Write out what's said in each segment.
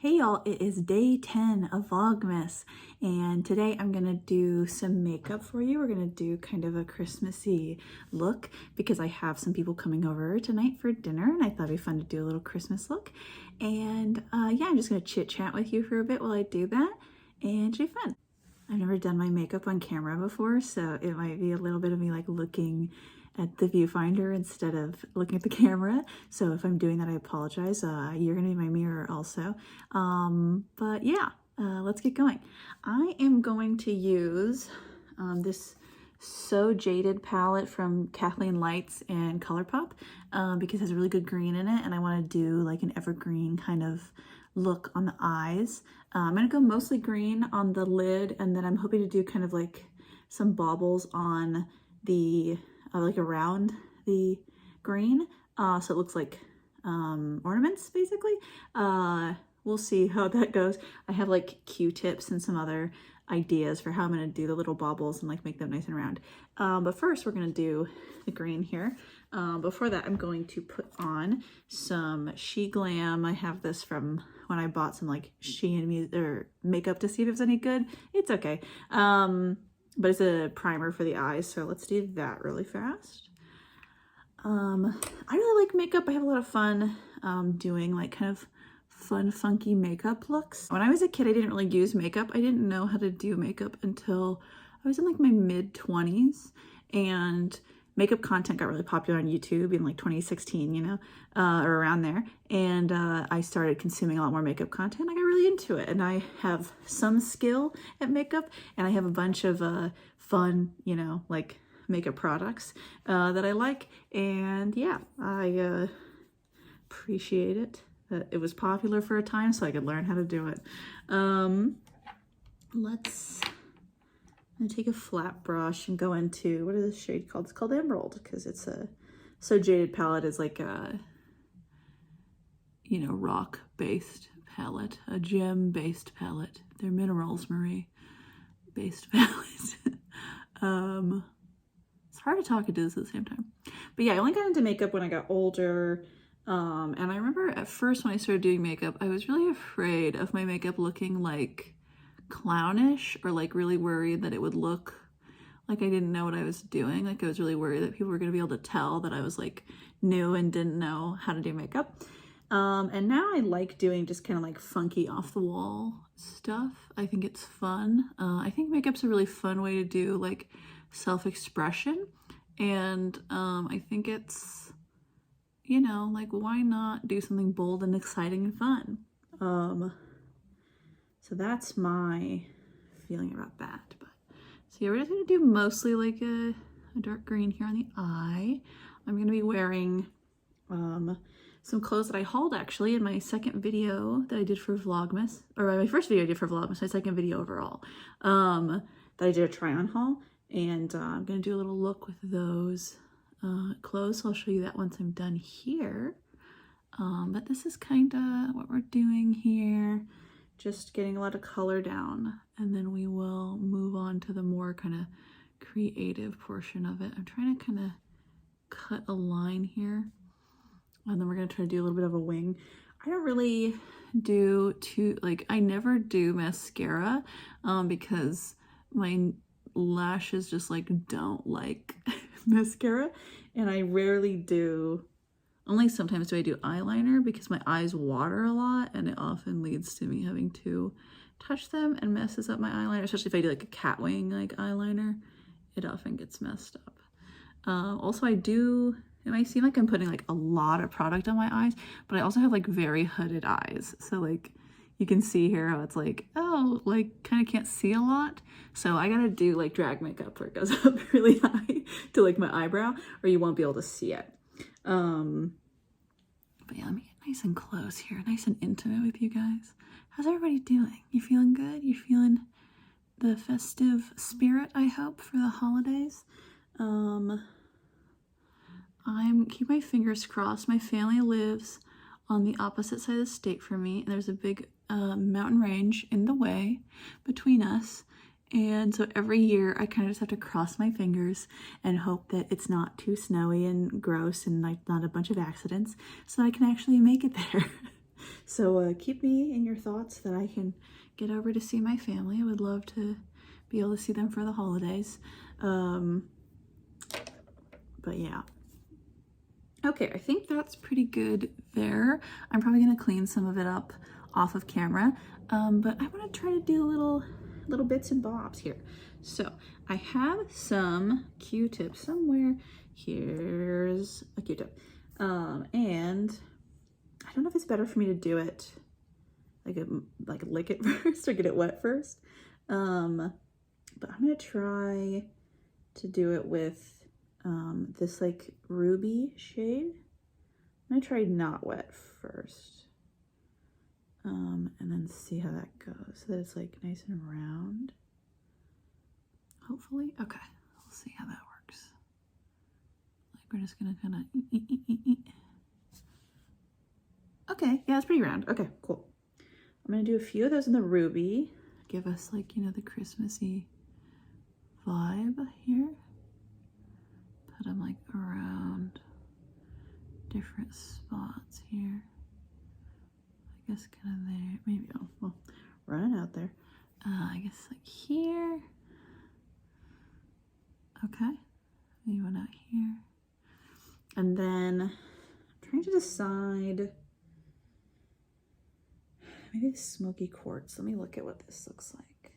Hey y'all, it is day 10 of Vlogmas, and today I'm gonna do some makeup for you. We're gonna do kind of a Christmassy look because I have some people coming over tonight for dinner and I thought it'd be fun to do a little Christmas look. And yeah, I'm just gonna chit chat with you for a bit while I do that, and it should be fun. I've never done my makeup on camera before, so it might be a little bit of me like looking at the viewfinder instead of looking at the camera. So if I'm doing that, I apologize. You're gonna be my mirror also. But yeah, let's get going. I am going to use this So Jaded palette from Kathleen Lights and ColourPop because it has a really good green in it, and I want to do like an evergreen kind of look on the eyes. I'm gonna go mostly green on the lid, and then I'm hoping to do kind of like some baubles on the like around the green, so it looks like ornaments basically. We'll see how that goes. I have like Q-tips and some other ideas for how I'm going to do the little baubles and like make them nice and round. But first we're going to do the green here. Before that, I'm going to put on some She Glam. I have this from when I bought some like Shein or makeup to see if it was any good. It's okay. But it's a primer for the eyes, so let's do that really fast. I really like makeup. I have a lot of fun doing like kind of fun, funky makeup looks. When I was a kid, I didn't really use makeup. I didn't know how to do makeup until I was in like my mid-20s, and makeup content got really popular on YouTube in like 2016, you know, or around there. And I started consuming a lot more makeup content. I got really into it, and I have some skill at makeup, and I have a bunch of fun, you know, like makeup products that I like. And yeah, I appreciate it that it was popular for a time so I could learn how to do it. I'm gonna take a flat brush and go into, what is this shade called? It's called Emerald, because it's a So Jaded palette is like a, you know, rock based palette, a gem based palette. They're minerals, Marie, based palette. It's hard to talk and do this at the same time. But yeah, I only got into makeup when I got older. And I remember at first when I started doing makeup, I was really afraid of my makeup looking like clownish, or like really worried that it would look like I didn't know what I was doing. Like I was really worried that people were going to be able to tell that I was like new and didn't know how to do makeup. And now I like doing just kind of like funky off the wall stuff. I think it's fun. I think makeup's a really fun way to do like self-expression. And I think it's, you know, like why not do something bold and exciting and fun? So that's my feeling about that. But so yeah, we're just gonna do mostly like a dark green here on the eye. I'm gonna be wearing some clothes that I hauled actually in my second video that I did for Vlogmas, or my first video I did for Vlogmas, my second video overall, that I did a try on haul. And I'm gonna do a little look with those clothes. So I'll show you that once I'm done here. But this is kind of what we're doing here. Just getting a lot of color down, and then we will move on to the more kind of creative portion of it. I'm trying to kind of cut a line here, and then we're going to try to do a little bit of a wing. I don't really do I never do mascara because my lashes just like don't like mascara, and I rarely do. Only sometimes do I do eyeliner because my eyes water a lot, and it often leads to me having to touch them and messes up my eyeliner, especially if I do like a cat wing like eyeliner. It often gets messed up. Also, it might seem like I'm putting like a lot of product on my eyes, but I also have like very hooded eyes. So like you can see here how it's like, oh, like kind of can't see a lot. So I gotta do like drag makeup where it goes up really high to like my eyebrow, or you won't be able to see it. But yeah, let me get nice and close here, nice and intimate with you guys. How's everybody doing? You feeling good? You feeling the festive spirit, I hope, for the holidays? Keep my fingers crossed. My family lives on the opposite side of the state from me, and there's a big mountain range in the way between us. And so every year I kind of just have to cross my fingers and hope that it's not too snowy and gross and like not a bunch of accidents, so I can actually make it there. So keep me in your thoughts that I can get over to see my family. I would love to be able to see them for the holidays. But yeah. Okay, I think that's pretty good there. I'm probably gonna clean some of it up off of camera, but I want to try to do little bits and bobs here. So I have some Q-tips somewhere. Here's a Q-tip, and I don't know if it's better for me to do it like lick it first or get it wet first, but I'm gonna try to do it with this like ruby shade. I'm gonna try not wet first, and then see how that goes, so that it's like nice and round, hopefully. Okay, we'll see how that works. Like we're just gonna kind of okay, yeah, it's pretty round. Okay, cool. I'm gonna do a few of those in the ruby, give us like, you know, the Christmassy vibe here. Put them like around different spots here. I guess kind of there, maybe, oh, well, running out there. I guess like here. Okay, maybe one out here. And then I'm trying to decide, maybe the smoky quartz. Let me look at what this looks like.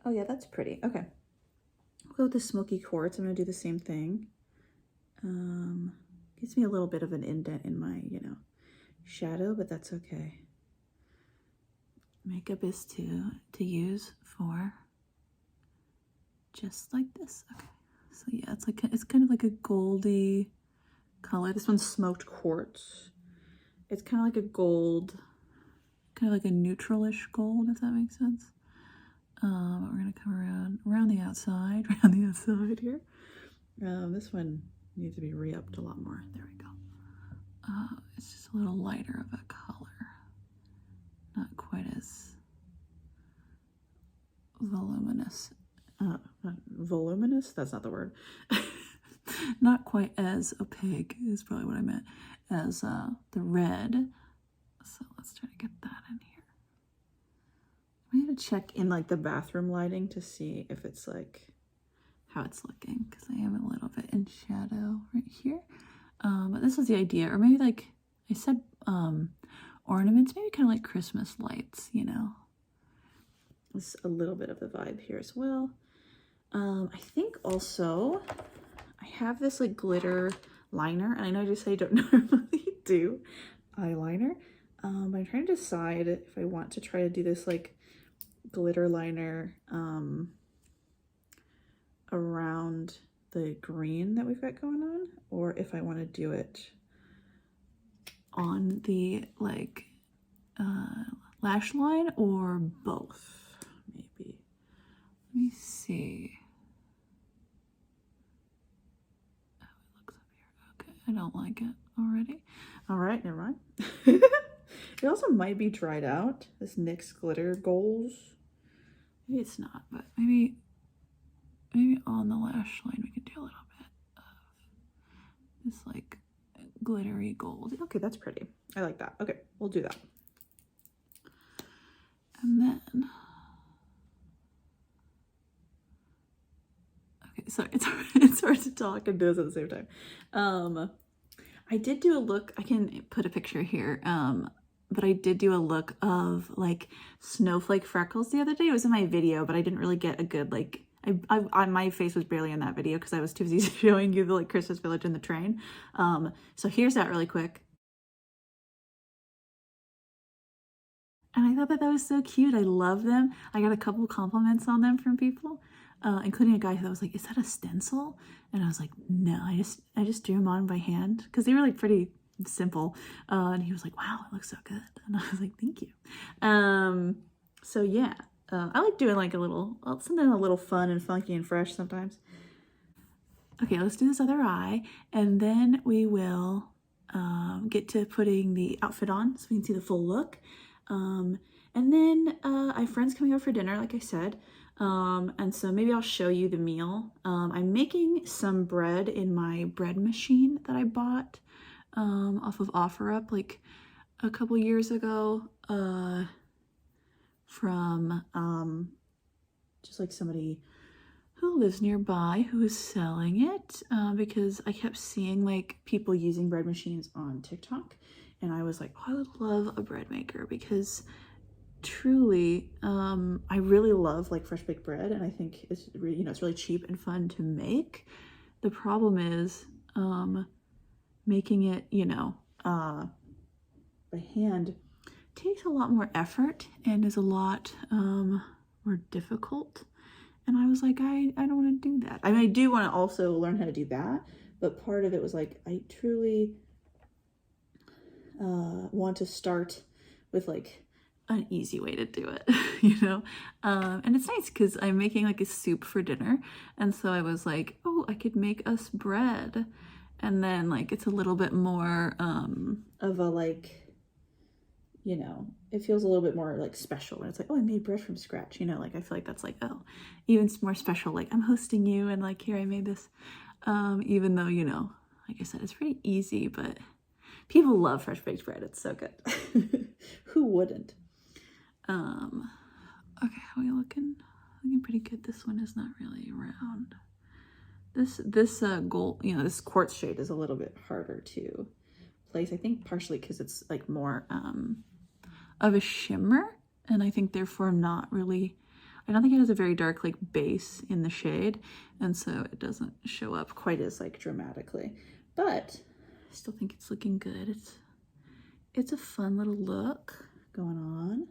Oh yeah, that's pretty. Okay, we'll go with the smoky quartz. I'm gonna do the same thing. Gives me a little bit of an indent in my, you know, shadow, but that's okay. Makeup is to use for just like this. Okay, so yeah, it's kind of like a goldy color. This one's smoked quartz. It's kind of like a gold, kind of like a neutralish gold, if that makes sense. We're gonna come around the outside, here. This one needs to be re-upped a lot more. There we go. It's just a little lighter of a color. Not quite as voluminous. Not voluminous? That's not the word. Not quite as opaque is probably what I meant as the red. So let's try to get that in here. I'm gonna check in like the bathroom lighting to see if it's like how it's looking, because I am a little bit in shadow right here. But this was the idea, or maybe like I said, ornaments, maybe kind of like Christmas lights, you know. It's a little bit of the vibe here as well. I think also I have this like glitter liner, and I know I just say I don't normally do eyeliner, but I'm trying to decide if I want to try to do this like glitter liner around the green that we've got going on, or if I want to do it on the like lash line, or both maybe. Let me see. Oh, it looks up here. Okay, I don't like it already. All right, never mind. It also might be dried out, this NYX glitter goals. Maybe it's not, but maybe on the lash line we could do a little bit of this like glittery gold. Okay, that's pretty. I like that. Okay, we'll do that. And then, okay, sorry, it's hard to talk and do this at the same time. I did do a look, I can put a picture here, but I did do a look of like snowflake freckles the other day. It was in my video, but I didn't really get a good like, my face was barely in that video because I was too busy showing you the like Christmas village in the train. So here's that really quick. And I thought that was so cute. I love them. I got a couple compliments on them from people, including a guy that was like, "Is that a stencil?" And I was like, "No, I just drew them on by hand," because they were like pretty simple. And he was like, "Wow, it looks so good." And I was like, "Thank you." So yeah, I like doing like something a little fun and funky and fresh sometimes. Okay, let's do this other eye, and then we will get to putting the outfit on so we can see the full look. And then I have friends coming over for dinner, like I said, and so maybe I'll show you the meal. I'm making some bread in my bread machine that I bought off of OfferUp like a couple years ago from just like somebody who lives nearby who is selling it because I kept seeing like people using bread machines on TikTok, and I was like, oh, I would love a bread maker because truly I really love like fresh baked bread, and I think it's it's really cheap and fun to make. The problem is making it by hand takes a lot more effort and is a lot more difficult. And I was like, I don't want to do that. I mean, I do want to also learn how to do that, but part of it was like, I truly want to start with like an easy way to do it, and it's nice because I'm making like a soup for dinner, and so I was like, oh, I could make us bread, and then like it's a little bit more of a like, it feels a little bit more like special when it's like, oh, I made bread from scratch, like I feel like that's like, oh, even more special, like I'm hosting you and like here I made this, even though like I said, it's pretty easy, but people love fresh baked bread. It's so good. Who wouldn't? Okay, how are we looking? Looking pretty good. This one is not really round. This gold, this quartz shade is a little bit harder to place. I think partially because it's like more of a shimmer, and I think therefore not really, I don't think it has a very dark like base in the shade, and so it doesn't show up quite as like dramatically, but I still think it's looking good. It's a fun little look going on.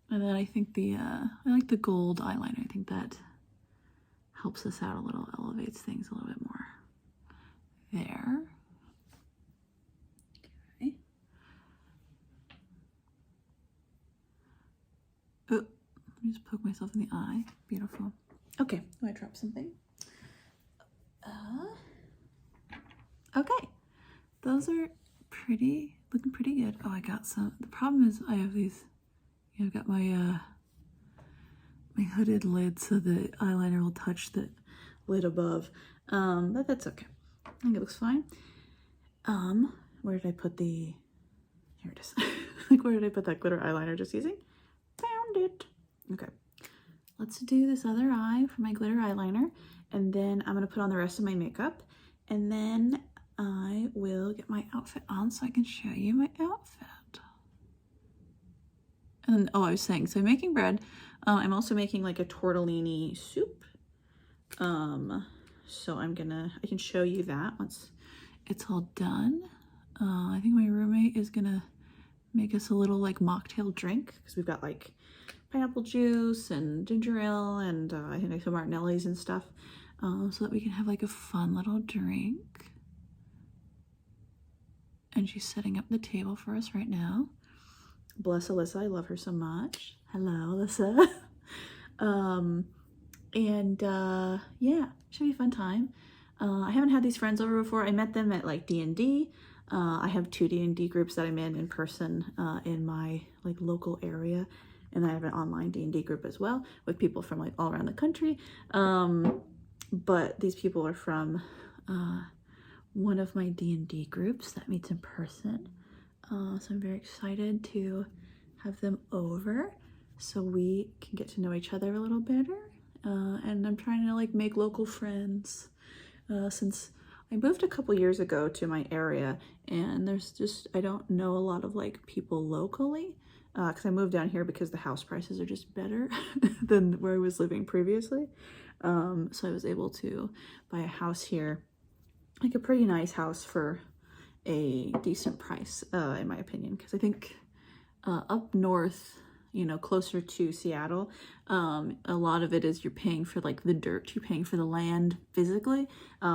And then I think I like the gold eyeliner. I think that helps us out a little, elevates things a little bit more. There. Okay. Oh, let me just poke myself in the eye. Beautiful. Okay, I dropped something. Okay, those are looking pretty good. Oh, I got some. The problem is I have these. I've got my my hooded lid, so the eyeliner will touch the lid above. But that's okay. I think it looks fine. Where did I put the? Here it is. Like, where did I put that glitter eyeliner just using? Found it. Okay. Let's do this other eye for my glitter eyeliner, and then I'm gonna put on the rest of my makeup, and then I will get my outfit on so I can show you my outfit. And oh, I was saying, so I'm making bread. I'm also making like a tortellini soup. So I can show you that once it's all done. I think my roommate is gonna make us a little like mocktail drink because we've got like pineapple juice and ginger ale and I think like some Martinelli's and stuff, so that we can have like a fun little drink. And she's setting up the table for us right now. Bless Alyssa, I love her so much. Hello, Alyssa. Yeah, should be a fun time. I haven't had these friends over before. I met them at like D&D. I have 2 D&D groups that I'm in person in my like local area, and I have an online D&D group as well with people from like all around the country. But these people are from one of my D&D groups that meets in person. So I'm very excited to have them over so we can get to know each other a little better. And I'm trying to like make local friends since I moved a couple years ago to my area, and I don't know a lot of like people locally because I moved down here because the house prices are just better than where I was living previously. So I was able to buy a house here, like a pretty nice house for a decent price, in my opinion, because I think up north, closer to Seattle, a lot of it is you're paying for like the dirt, you're paying for the land physically,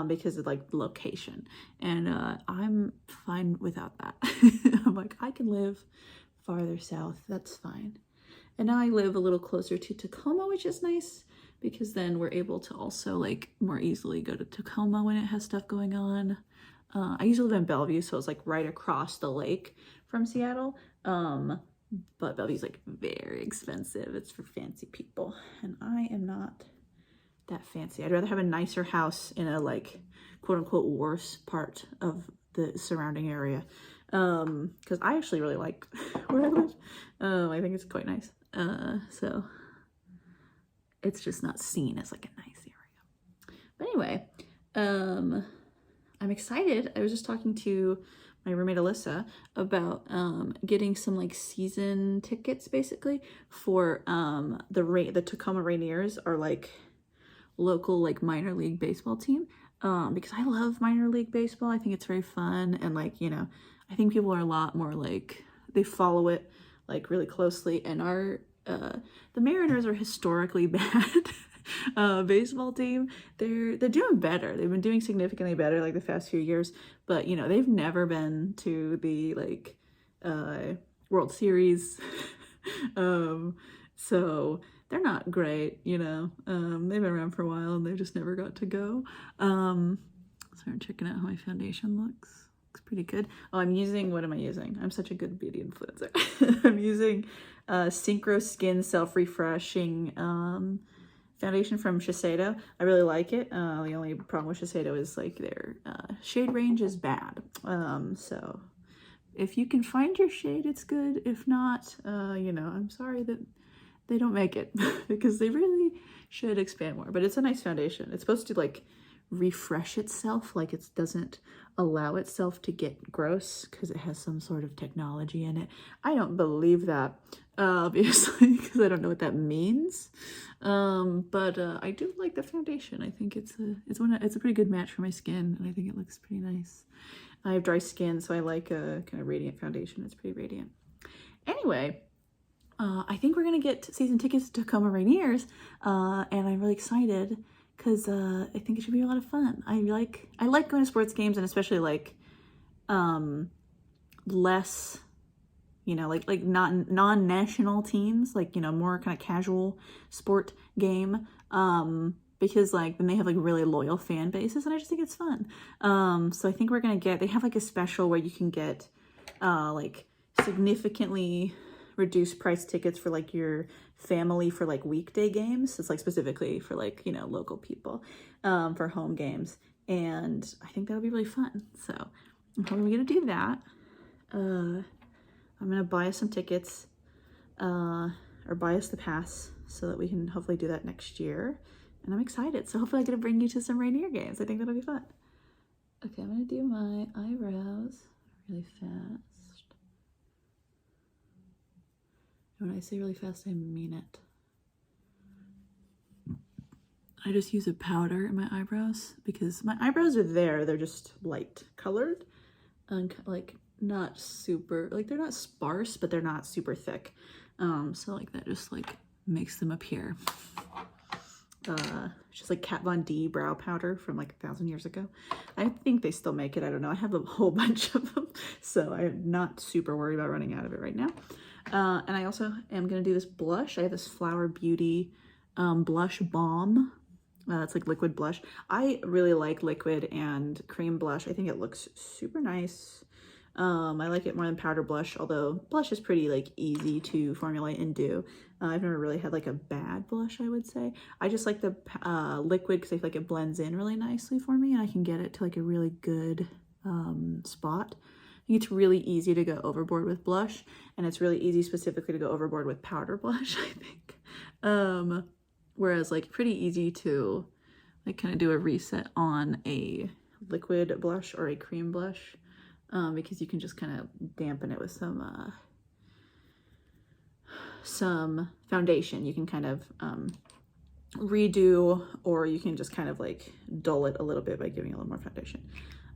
because of like the location, and I'm fine without that. I'm like, I can live farther south, that's fine. And now I live a little closer to Tacoma, which is nice because then we're able to also like more easily go to Tacoma when it has stuff going on. I used to live in Bellevue, so it's like right across the lake from Seattle. But Bellevue's like very expensive. It's for fancy people, and I am not that fancy. I'd rather have a nicer house in a like quote unquote worse part of the surrounding area, because I actually really like where I live. I think it's quite nice. So it's just not seen as like a nice area. But anyway, I'm excited. I was just talking to my roommate Alyssa about getting some like season tickets basically for the Tacoma Rainiers are like local like minor league baseball team, because I love minor league baseball. I think it's very fun, and like, you know, I think people are a lot more like, they follow it like really closely, and our the Mariners are historically bad baseball team. They're doing better. They've been doing significantly better like the past few years, but you know, they've never been to the like World Series. So they're not great, you know. They've been around for a while and they just never got to go. So I'm checking out how my foundation looks. Looks pretty good. Oh, I'm using, what am I using? I'm such a good beauty influencer. I'm using Synchro Skin Self-Refreshing foundation from Shiseido. I really like it. The only problem with Shiseido is like their shade range is bad. So if you can find your shade, it's good. If not, you know, I'm sorry that they don't make it because they really should expand more. But it's a nice foundation. It's supposed to like refresh itself, like it doesn't allow itself to get gross because it has some sort of technology in it. I don't believe that, obviously, because I don't know what that means. But I do like the foundation. I think it's a pretty good match for my skin, and I think it looks pretty nice. I have dry skin, so I like a kind of radiant foundation. It's pretty radiant. Anyway, I think we're gonna get season tickets to Tacoma Rainiers, and I'm really excited because I think it should be a lot of fun. I like going to sports games, and especially like less, you know, like not non-national teams, like, you know, more kind of casual sport game, because like then they have like really loyal fan bases, and I just think it's fun. So I think we're gonna they have like a special where you can get like significantly reduced price tickets for like your family for like weekday games. It's like specifically for like, you know, local people, for home games, and I think that'll be really fun. So I'm probably gonna do that. I'm gonna buy us some tickets, or buy us the pass so that we can hopefully do that next year, and I'm excited. So hopefully I get to bring you to some Rainier games. I think that'll be fun. Okay, I'm gonna do my eyebrows really fast. When I say really fast, I mean it. I just use a powder in my eyebrows because my eyebrows are there. They're just light colored and like not super, like they're not sparse, but they're not super thick. So like that just like makes them appear. Just like Kat Von D brow powder from like 1,000 years ago. I think they still make it. I don't know. I have a whole bunch of them, so I'm not super worried about running out of it right now. And I also am going to do this blush. I have this Flower Beauty blush balm. It's like liquid blush. I really like liquid and cream blush. I think it looks super nice. I like it more than powder blush, although blush is pretty like easy to formulate and do. I've never really had like a bad blush, I would say. I just like the liquid because I feel like it blends in really nicely for me, and I can get it to like a really good spot. I think it's really easy to go overboard with blush, and it's really easy specifically to go overboard with powder blush, I think. Whereas like pretty easy to like kind of do a reset on a liquid blush or a cream blush, because you can just kind of dampen it with some foundation. You can kind of redo, or you can just kind of like dull it a little bit by giving a little more foundation.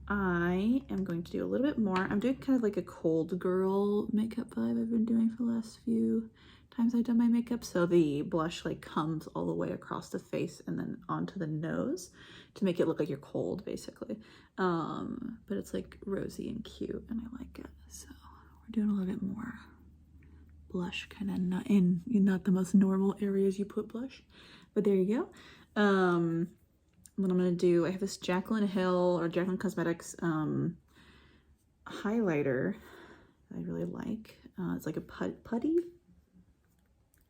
I am going to do a little bit more. I'm doing kind of like a cold girl makeup vibe I've been doing for the last few times I've done my makeup. So the blush like comes all the way across the face and then onto the nose to make it look like you're cold, basically. But it's like rosy and cute, and I like it. So we're doing a little bit more blush, kind of not the most normal areas you put blush, but there you go. What I'm gonna do, I have this Jaclyn Hill or Jaclyn Cosmetics highlighter that I really like. It's like a putty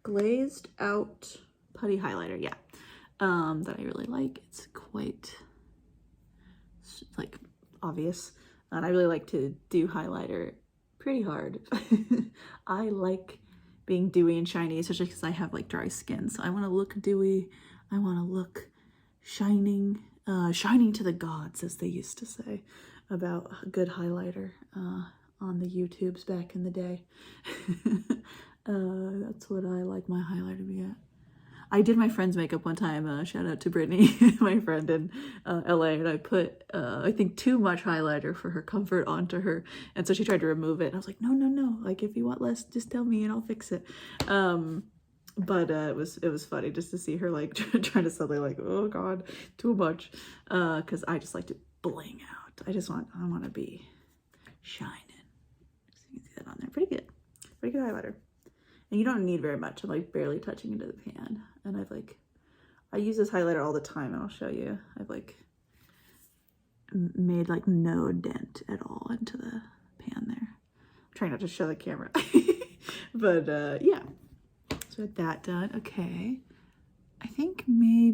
glazed out putty highlighter, yeah, that I really like. It's quite like obvious. And I really like to do highlighter pretty hard. I like being dewy and shiny, especially because I have like dry skin. So I want to look dewy. I want to look shining, shining to the gods, as they used to say about a good highlighter on the YouTubes back in the day. That's what I like my highlighter to be at. I did my friend's makeup one time, shout out to Brittany, my friend in LA, and I put, I think, too much highlighter for her comfort onto her, and so she tried to remove it, and I was like, no, no, no, like, if you want less, just tell me and I'll fix it. But it was funny just to see her, like, trying to suddenly, like, oh god, too much, because I just like to bling out. I want to be shining. So you can see that on there. Pretty good highlighter. And you don't need very much. I'm like barely touching into the pan. And I use this highlighter all the time, and I'll show you. I've like made like no dent at all into the pan there. I'm trying not to show the camera. But yeah, so with that done, okay. I think we're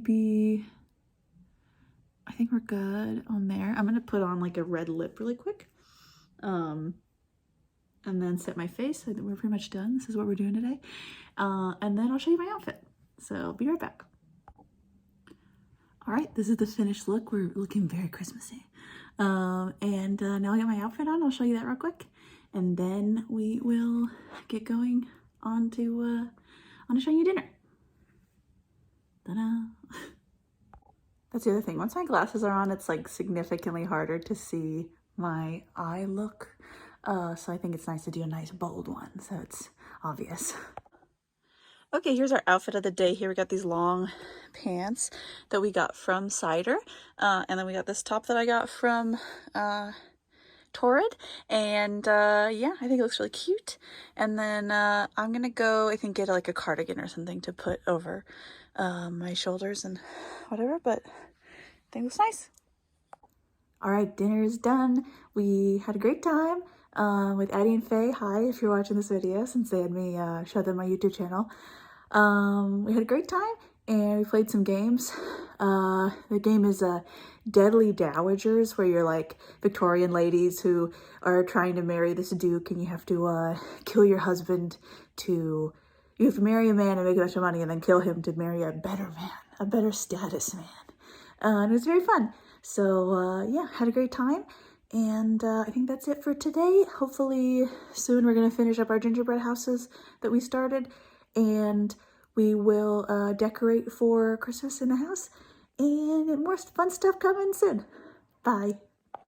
good on there. I'm gonna put on like a red lip really quick. And then set my face. I think we're pretty much done. This is what we're doing today. And then I'll show you my outfit. So I'll be right back. All right, this is the finished look. We're looking very Christmassy. Now I got my outfit on. I'll show you that real quick. And then we will get going on to showing you dinner. Ta-da! That's the other thing. Once my glasses are on, it's like significantly harder to see my eye look. So I think it's nice to do a nice bold one, so it's obvious. Okay, here's our outfit of the day. Here we got these long pants that we got from Cider, and then we got this top that I got from Torrid, and yeah, I think it looks really cute. And then I'm gonna go, I think, get like a cardigan or something to put over my shoulders and whatever, but I think it looks nice. All right, dinner is done. We had a great time with Addie and Faye. Hi, if you're watching this video, since they had me show them my YouTube channel. We had a great time, and we played some games. The game is Deadly Dowagers, where you're like Victorian ladies who are trying to marry this duke, and you have to kill your husband to... You have to marry a man and make a bunch of money, and then kill him to marry a better man, a better status man. And it was very fun. So yeah, had a great time. And I think that's it for today. Hopefully soon we're going to finish up our gingerbread houses that we started. And we will decorate for Christmas in the house. And more fun stuff coming soon. Bye.